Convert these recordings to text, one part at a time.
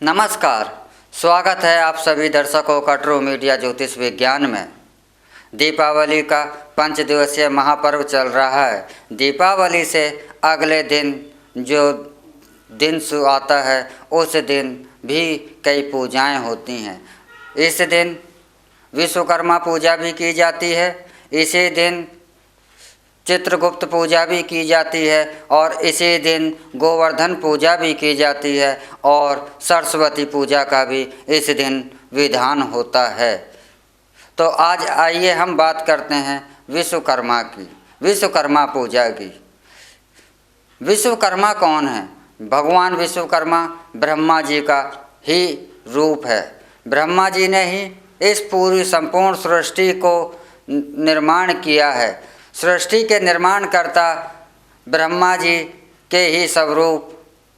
नमस्कार, स्वागत है आप सभी दर्शकों का ट्रू मीडिया ज्योतिष विज्ञान में। दीपावली का 5 दिवसीय महापर्व चल रहा है। दीपावली से अगले दिन जो दिन आता है उस दिन भी कई पूजाएं होती हैं। इस दिन विश्वकर्मा पूजा भी की जाती है। इसी दिन चित्रगुप्त पूजा भी की जाती है और इसी दिन गोवर्धन पूजा भी की जाती है और सरस्वती पूजा का भी इस दिन विधान होता है। तो आज आइए हम बात करते हैं विश्वकर्मा की, विश्वकर्मा पूजा की। विश्वकर्मा कौन है? भगवान विश्वकर्मा ब्रह्मा जी का ही रूप है। ब्रह्मा जी ने ही इस पूरी संपूर्ण सृष्टि को निर्माण किया है। सृष्टि के निर्माणकर्ता ब्रह्मा जी के ही स्वरूप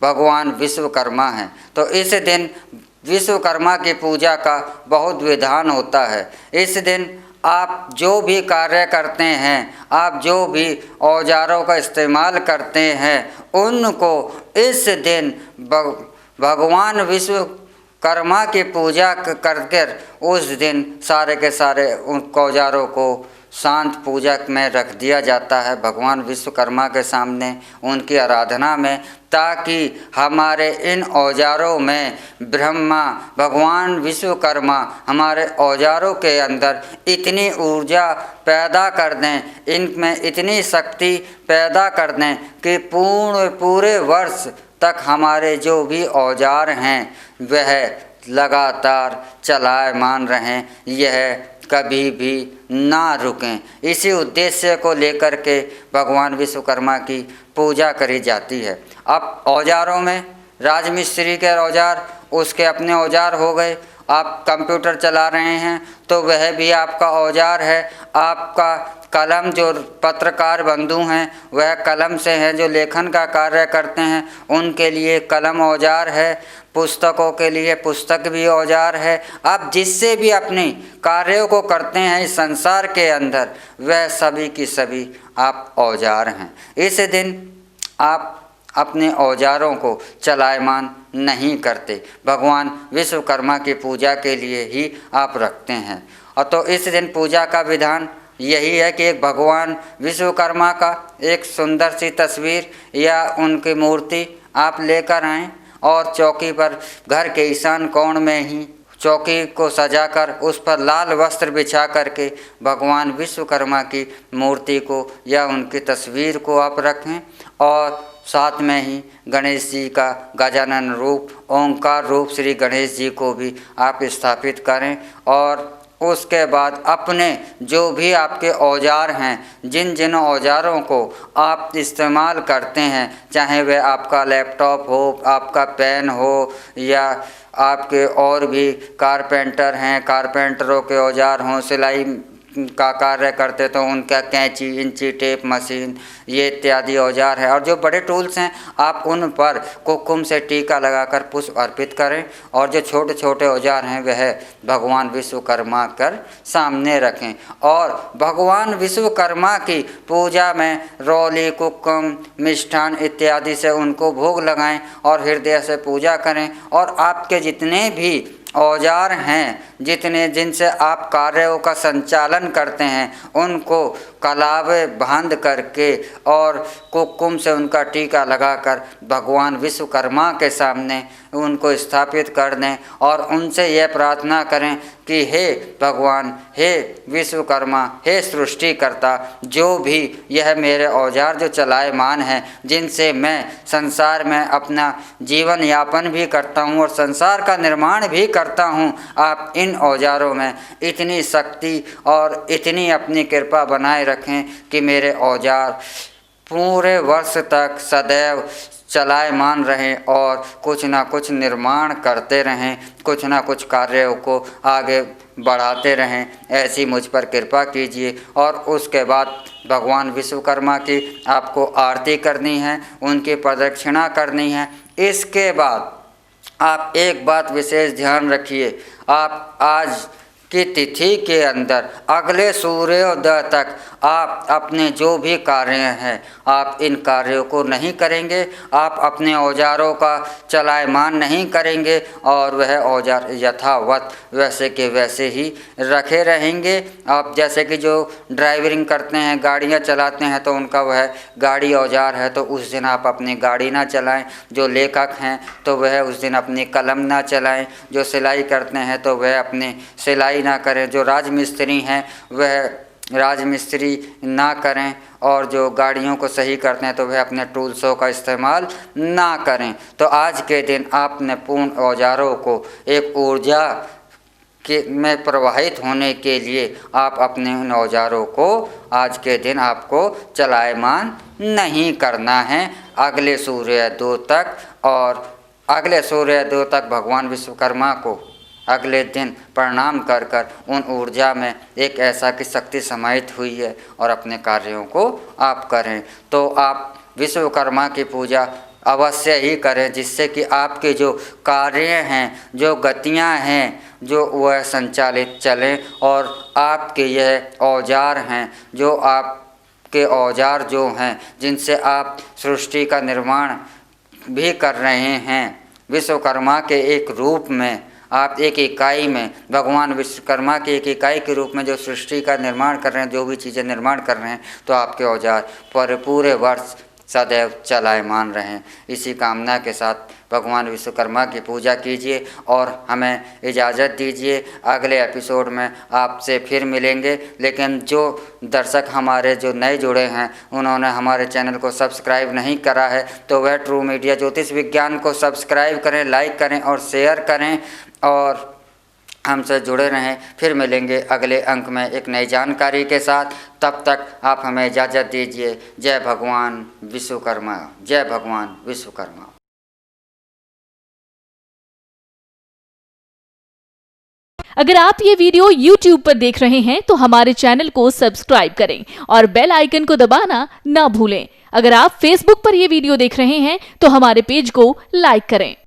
भगवान विश्वकर्मा हैं। तो इस दिन विश्वकर्मा की पूजा का बहुत विधान होता है। इस दिन आप जो भी कार्य करते हैं, आप जो भी औजारों का इस्तेमाल करते हैं, उनको इस दिन भगवान विश्वकर्मा की पूजा कर उस दिन सारे के सारे उन औजारों को शांत पूजा में रख दिया जाता है भगवान विश्वकर्मा के सामने, उनकी आराधना में, ताकि हमारे इन औजारों में ब्रह्मा भगवान विश्वकर्मा हमारे औजारों के अंदर इतनी ऊर्जा पैदा कर दें, इनमें इतनी शक्ति पैदा कर दें कि पूरे वर्ष तक हमारे जो भी औजार हैं वह लगातार चलायमान रहें, यह कभी भी ना रुकें। इसी उद्देश्य को लेकर के भगवान विश्वकर्मा की पूजा करी जाती है। अब औजारों में राजमिस्त्री के औजार उसके अपने औजार हो गए। आप कंप्यूटर चला रहे हैं तो वह भी आपका औजार है। आपका कलम, जो पत्रकार बंधु हैं वह कलम से हैं, जो लेखन का कार्य करते हैं उनके लिए कलम औजार है। पुस्तकों के लिए पुस्तक भी औजार है। आप जिससे भी अपने कार्यों को करते हैं इस संसार के अंदर, वह सभी की सभी आप औजार हैं। इस दिन आप अपने औजारों को चलायमान नहीं करते, भगवान विश्वकर्मा की पूजा के लिए ही आप रखते हैं। और तो इस दिन पूजा का विधान यही है कि एक भगवान विश्वकर्मा का एक सुंदर सी तस्वीर या उनकी मूर्ति आप लेकर आएँ और चौकी पर घर के ईशान कोण में ही चौकी को सजाकर उस पर लाल वस्त्र बिछा करके भगवान विश्वकर्मा की मूर्ति को या उनकी तस्वीर को आप रखें और साथ में ही गणेश जी का गजानन रूप, ओंकार रूप श्री गणेश जी को भी आप स्थापित करें। और उसके बाद अपने जो भी आपके औजार हैं, जिन जिन औजारों को आप इस्तेमाल करते हैं, चाहे वह आपका लैपटॉप हो, आपका पेन हो, या आपके और भी कारपेंटर हैं, कारपेंटरों के औजार हों, सिलाई का कार्य करते तो उनका कैंची, इंची टेप मशीन, ये इत्यादि औजार है। और जो बड़े टूल्स हैं आप उन पर कुमकुम से टीका लगाकर पुष्प अर्पित करें और जो छोटे छोटे औजार हैं वह भगवान विश्वकर्मा कर सामने रखें। और भगवान विश्वकर्मा की पूजा में रौली, कुक्कुम, मिष्ठान इत्यादि से उनको भोग लगाएं और हृदय से पूजा करें। और आपके जितने भी औजार हैं, जिनसे आप कार्यों का संचालन करते हैं, उनको कलावे बांध करके और कुमकुम से उनका टीका लगाकर भगवान विश्वकर्मा के सामने उनको स्थापित कर दें और उनसे यह प्रार्थना करें कि हे भगवान, हे विश्वकर्मा, हे सृष्टिकर्ता, जो भी यह मेरे औजार जो चलायमान हैं, जिनसे मैं संसार में अपना जीवन यापन भी करता हूँ और संसार का निर्माण भी करता हूँ, आप इन औजारों में इतनी शक्ति और इतनी अपनी कृपा बनाए रखें कि मेरे औजार पूरे वर्ष तक सदैव चलायमान रहें और कुछ ना कुछ निर्माण करते रहें, कुछ ना कुछ कार्यों को आगे बढ़ाते रहें। ऐसी मुझ पर कृपा कीजिए। और उसके बाद भगवान विश्वकर्मा की आपको आरती करनी है, उनकी प्रदक्षिणा करनी है। इसके बाद आप एक बात विशेष ध्यान रखिए, आप आज की तिथि के अंदर अगले सूर्योदय तक आप अपने जो भी कार्य हैं आप इन कार्यों को नहीं करेंगे, आप अपने औजारों का चलायमान नहीं करेंगे और वह औजार यथावत वैसे के वैसे ही रखे रहेंगे। आप जैसे कि जो ड्राइवरिंग करते हैं, गाड़ियां चलाते हैं, तो उनका वह गाड़ी औजार है तो उस दिन आप अपनी गाड़ी ना चलाएं। जो लेखक हैं तो वह उस दिन अपनी कलम ना चलाएं। जो सिलाई करते हैं तो वह अपनी सिलाई ना करें। जो राजमिस्त्री हैं वह राजमिस्त्री ना करें और जो गाड़ियों को सही करते हैं तो वह अपने टूल्सों का इस्तेमाल ना करें। तो आज के दिन आपने पूर्ण औजारों को एक ऊर्जा के में प्रवाहित होने के लिए आप अपने उन औजारों को आज के दिन आपको चलायमान नहीं करना है अगले सूर्योदय तक। और अगले सूर्योदय तक भगवान विश्वकर्मा को अगले दिन प्रणाम कर कर उन ऊर्जा में एक ऐसा की शक्ति समाहित हुई है और अपने कार्यों को आप करें। तो आप विश्वकर्मा की पूजा अवश्य ही करें, जिससे कि आपके जो कार्य हैं, जो गतियां हैं, जो वह संचालित चलें और आपके यह औजार हैं, जो आपके औजार जो हैं जिनसे आप सृष्टि का निर्माण भी कर रहे हैं, विश्वकर्मा के एक रूप में आप एक इकाई में भगवान विश्वकर्मा की एक इकाई के रूप में जो सृष्टि का निर्माण कर रहे हैं, जो भी चीज़ें निर्माण कर रहे हैं, तो आपके औजार पूरे वर्ष सदैव चलायमान रहें। इसी कामना के साथ भगवान विश्वकर्मा की पूजा कीजिए और हमें इजाज़त दीजिए। अगले एपिसोड में आपसे फिर मिलेंगे। लेकिन जो दर्शक हमारे जो नए जुड़े हैं उन्होंने हमारे चैनल को सब्सक्राइब नहीं करा है तो वह ट्रू मीडिया ज्योतिष विज्ञान को सब्सक्राइब करें, लाइक करें और शेयर करें और हमसे जुड़े रहें। फिर मिलेंगे अगले अंक में एक नई जानकारी के साथ। तब तक आप हमें इजाज़त दीजिए। जय भगवान विश्वकर्मा, जय भगवान विश्वकर्मा। अगर आप ये वीडियो YouTube पर देख रहे हैं तो हमारे चैनल को सब्सक्राइब करें और बेल आइकन को दबाना ना भूलें। अगर आप Facebook पर ये वीडियो देख रहे हैं तो हमारे पेज को लाइक करें।